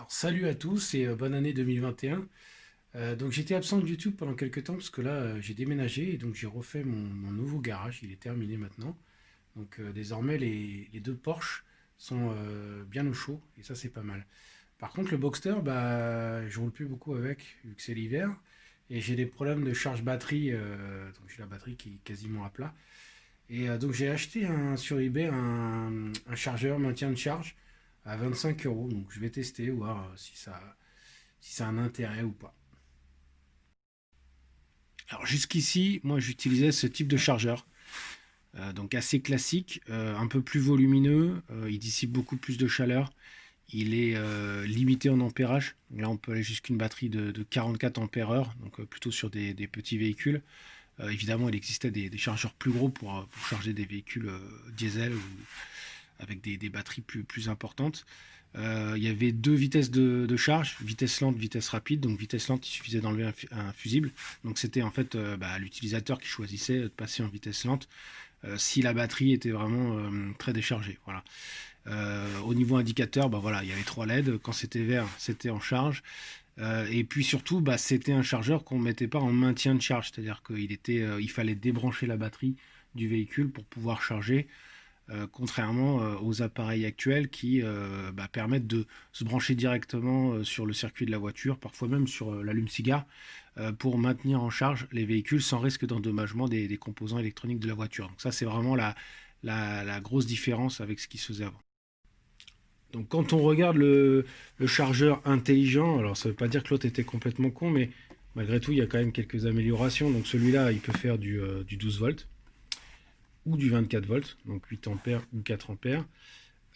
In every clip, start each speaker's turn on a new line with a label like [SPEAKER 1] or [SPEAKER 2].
[SPEAKER 1] Alors, salut à tous et bonne année 2021. Donc j'étais absent de YouTube pendant quelques temps parce que là j'ai déménagé et donc j'ai refait mon nouveau garage, il est terminé maintenant. Donc désormais les deux Porsche sont bien au chaud et ça c'est pas mal. Par contre le Boxster, bah, je roule plus beaucoup avec vu que c'est l'hiver et j'ai des problèmes de charge batterie, donc j'ai la batterie qui est quasiment à plat. Et donc j'ai acheté sur eBay un chargeur maintien de charge à 25 euros. Donc je vais tester, voir si ça a un intérêt ou pas. Alors jusqu'ici, moi j'utilisais ce type de chargeur. Donc assez classique, un peu plus volumineux, il dissipe beaucoup plus de chaleur. Il est limité en ampérage. Là, on peut aller jusqu'à une batterie de 44 ampères heure, donc plutôt sur des petits véhicules. Évidemment, il existait des chargeurs plus gros pour charger des véhicules diesel ou avec des batteries plus importantes. Il y avait deux vitesses de charge, vitesse lente, vitesse rapide. Donc vitesse lente, il suffisait d'enlever un fusible. Donc c'était en fait l'utilisateur qui choisissait de passer en vitesse lente si la batterie était vraiment très déchargée. Voilà. Au niveau indicateur, bah voilà, il y avait trois LED. Quand c'était vert, c'était en charge. Et puis surtout, bah, c'était un chargeur qu'on ne mettait pas en maintien de charge, c'est-à-dire il fallait débrancher la batterie du véhicule pour pouvoir charger, contrairement aux appareils actuels qui permettent de se brancher directement sur le circuit de la voiture, parfois même sur l'allume-cigare, pour maintenir en charge les véhicules sans risque d'endommagement des composants électroniques de la voiture. Donc ça, c'est vraiment la grosse différence avec ce qui se faisait avant. Donc quand on regarde le chargeur intelligent, alors ça ne veut pas dire que l'autre était complètement con, mais malgré tout, il y a quand même quelques améliorations. Donc celui-là, il peut faire du 12 volts ou du 24 volts, donc 8 ampères ou 4 ampères.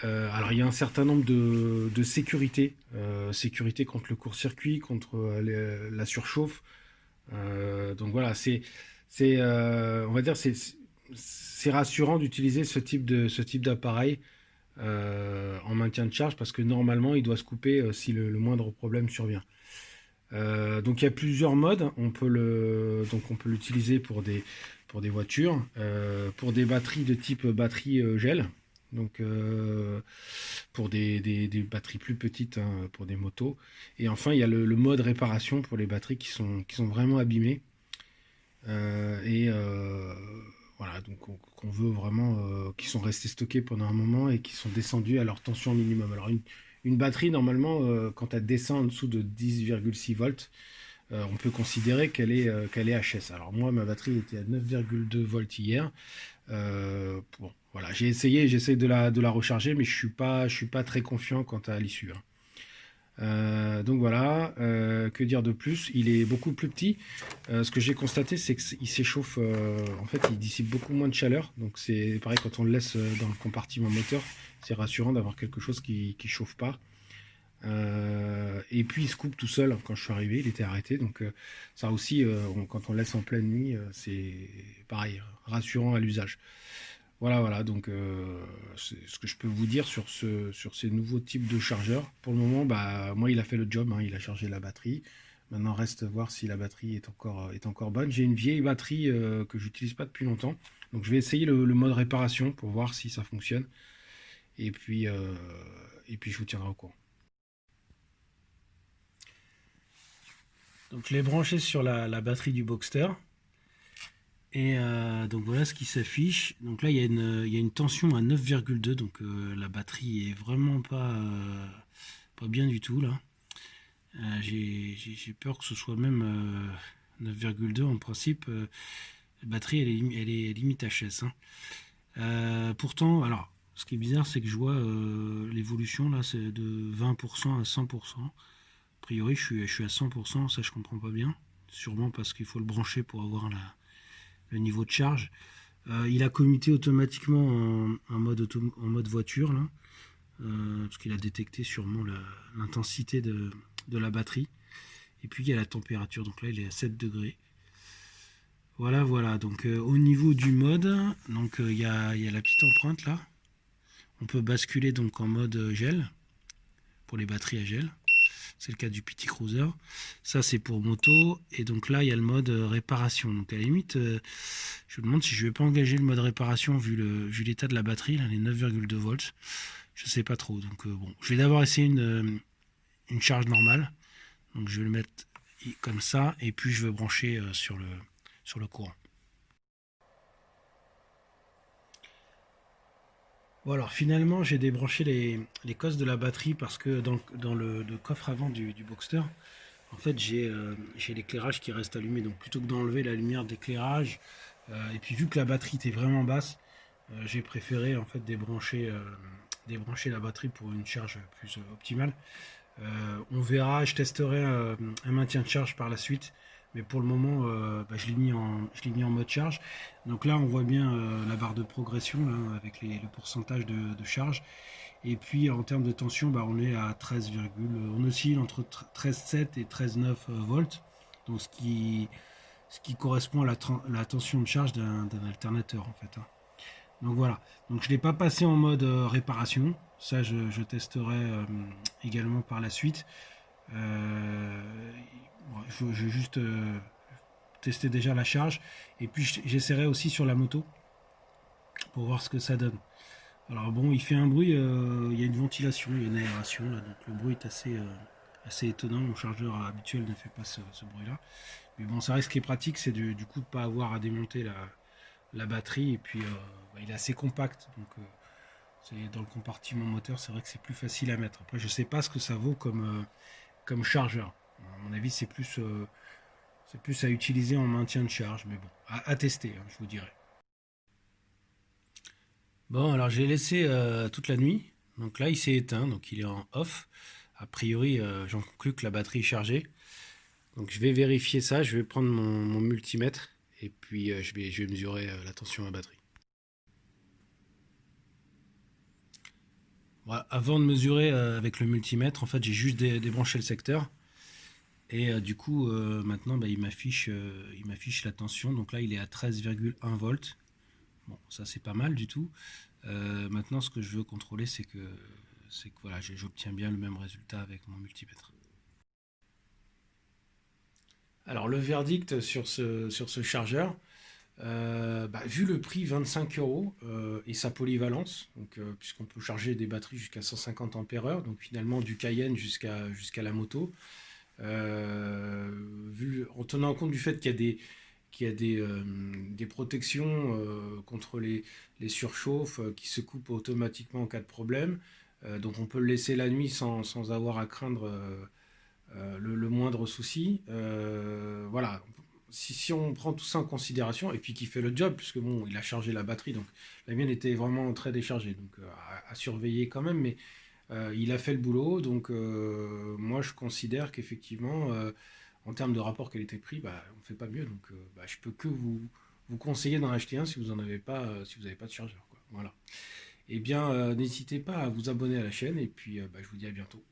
[SPEAKER 1] Alors il y a un certain nombre de sécurités, sécurité contre le court-circuit, contre la surchauffe. Donc voilà, on va dire, c'est rassurant d'utiliser ce type d'appareil en maintien de charge parce que normalement il doit se couper si le moindre problème survient. Donc il y a plusieurs modes. Donc on peut l'utiliser pour des voitures, pour des batteries de type batterie gel. Donc pour des batteries plus petites, hein, pour des motos. Et enfin il y a le mode réparation pour les batteries qui sont vraiment abîmées. Et voilà, donc qu'on veut vraiment, qui sont restés stockés pendant un moment et qui sont descendus à leur tension minimum. Alors une batterie, normalement, quand elle descend en dessous de 10,6 volts, on peut considérer qu'elle est HS. Alors moi, ma batterie était à 9,2 volts hier. Bon, voilà, j'ai essayé, j'essaie de la recharger, mais je suis pas très confiant quant à l'issue, hein. Donc voilà, que dire de plus? Il est beaucoup plus petit. Ce que j'ai constaté, c'est qu'il s'échauffe, en fait, il dissipe beaucoup moins de chaleur. Donc c'est pareil quand on le laisse dans le compartiment moteur, c'est rassurant d'avoir quelque chose qui chauffe pas. Et puis il se coupe tout seul quand je suis arrivé, il était arrêté. Donc ça aussi, quand on le laisse en pleine nuit, c'est pareil, rassurant à l'usage. Voilà, voilà, donc c'est ce que je peux vous dire sur ces nouveaux types de chargeurs. Pour le moment, bah, moi, il a fait le job, hein, il a chargé la batterie. Maintenant, reste voir si la batterie est encore bonne. J'ai une vieille batterie que j'utilise pas depuis longtemps, donc je vais essayer le mode réparation pour voir si ça fonctionne. Et puis, euh, et puis je vous tiendrai au courant. Donc, je l'ai branché sur la batterie du Boxster. Et donc voilà ce qui s'affiche. Donc là, il y a une tension à 9,2. Donc la batterie est vraiment pas bien du tout là. J'ai peur que ce soit même 9,2. En principe, la batterie elle est limite HS, hein. Pourtant, alors ce qui est bizarre, c'est que je vois l'évolution là, c'est de 20% à 100%. A priori, je suis à 100%. Ça, je comprends pas bien. Sûrement parce qu'il faut le brancher pour avoir le niveau de charge. Il a commuté automatiquement en mode voiture, là, parce qu'il a détecté sûrement l'intensité de la batterie. Et puis il y a la température, donc là il est à 7 degrés. Voilà, voilà. Donc au niveau du mode, donc il y a la petite empreinte là. On peut basculer donc en mode gel pour les batteries à gel. C'est le cas du Petit Cruiser. Ça, c'est pour moto. Et donc là, il y a le mode réparation. Donc à la limite, je me demande si je ne vais pas engager le mode réparation vu l'état de la batterie, là, les 9,2 volts. Je ne sais pas trop. Donc bon, je vais d'abord essayer une charge normale. Donc je vais le mettre comme ça et puis je vais brancher sur le courant. Bon alors finalement j'ai débranché les cosses de la batterie parce que dans le coffre avant du Boxster, en fait j'ai l'éclairage qui reste allumé. Donc plutôt que d'enlever la lumière d'éclairage, et puis vu que la batterie était vraiment basse, j'ai préféré en fait débrancher la batterie pour une charge plus optimale. On verra, je testerai un maintien de charge par la suite, mais pour le moment, je l'ai mis en mode charge. Donc là, on voit bien la barre de progression là, avec le pourcentage de charge. Et puis en termes de tension, on est à 13, on oscille entre 13,7 et 13,9 volts, donc ce qui correspond à la tension de charge d'un alternateur en fait, hein. Donc voilà. Donc je ne l'ai pas passé en mode réparation. Ça, je testerai également par la suite. Euh, je vais juste tester déjà la charge. Et puis j'essaierai aussi sur la moto pour voir ce que ça donne. Alors bon, il fait un bruit, il y a une ventilation, il y a une aération là, donc le bruit est assez étonnant. Mon chargeur habituel ne fait pas ce bruit-là. Mais bon, ça reste ce qui est pratique, c'est du coup de ne pas avoir à démonter la batterie. Et puis il est assez compact, donc c'est dans le compartiment moteur, c'est vrai que c'est plus facile à mettre. Après, je sais pas ce que ça vaut comme chargeur. À mon avis, c'est plus à utiliser en maintien de charge, mais bon, à tester, hein, je vous dirai. Bon, alors j'ai laissé toute la nuit. Donc là, il s'est éteint, donc il est en off. A priori, j'en conclus que la batterie est chargée. Donc je vais vérifier ça, je vais prendre mon multimètre et puis je vais mesurer la tension à la batterie. Voilà, avant de mesurer avec le multimètre, en fait, j'ai juste débranché le secteur. Et du coup, maintenant, il m'affiche la tension. Donc là, il est à 13,1 volts. Bon, ça, c'est pas mal du tout. Maintenant, ce que je veux contrôler, c'est que voilà, j'obtiens bien le même résultat avec mon multimètre. Alors, le verdict sur ce chargeur, vu le prix 25 euros et sa polyvalence, donc, puisqu'on peut charger des batteries jusqu'à 150 ampères-heure, donc finalement du Cayenne jusqu'à la moto, en tenant compte du fait qu'il y a des protections contre les surchauffes qui se coupent automatiquement en cas de problème. Donc on peut le laisser la nuit sans avoir à craindre le moindre souci. Voilà. Si on prend tout ça en considération, et puis qu'il fait le job, puisque bon, il a chargé la batterie, donc la mienne était vraiment très déchargée, donc à surveiller quand même, mais il a fait le boulot, donc moi je considère qu'effectivement, en termes de rapport qualité-prix, on ne fait pas mieux, donc je peux que vous conseiller d'en acheter un si vous n'avez pas, si vous n'avez pas de chargeur, quoi. Voilà. Eh bien, n'hésitez pas à vous abonner à la chaîne, et puis je vous dis à bientôt.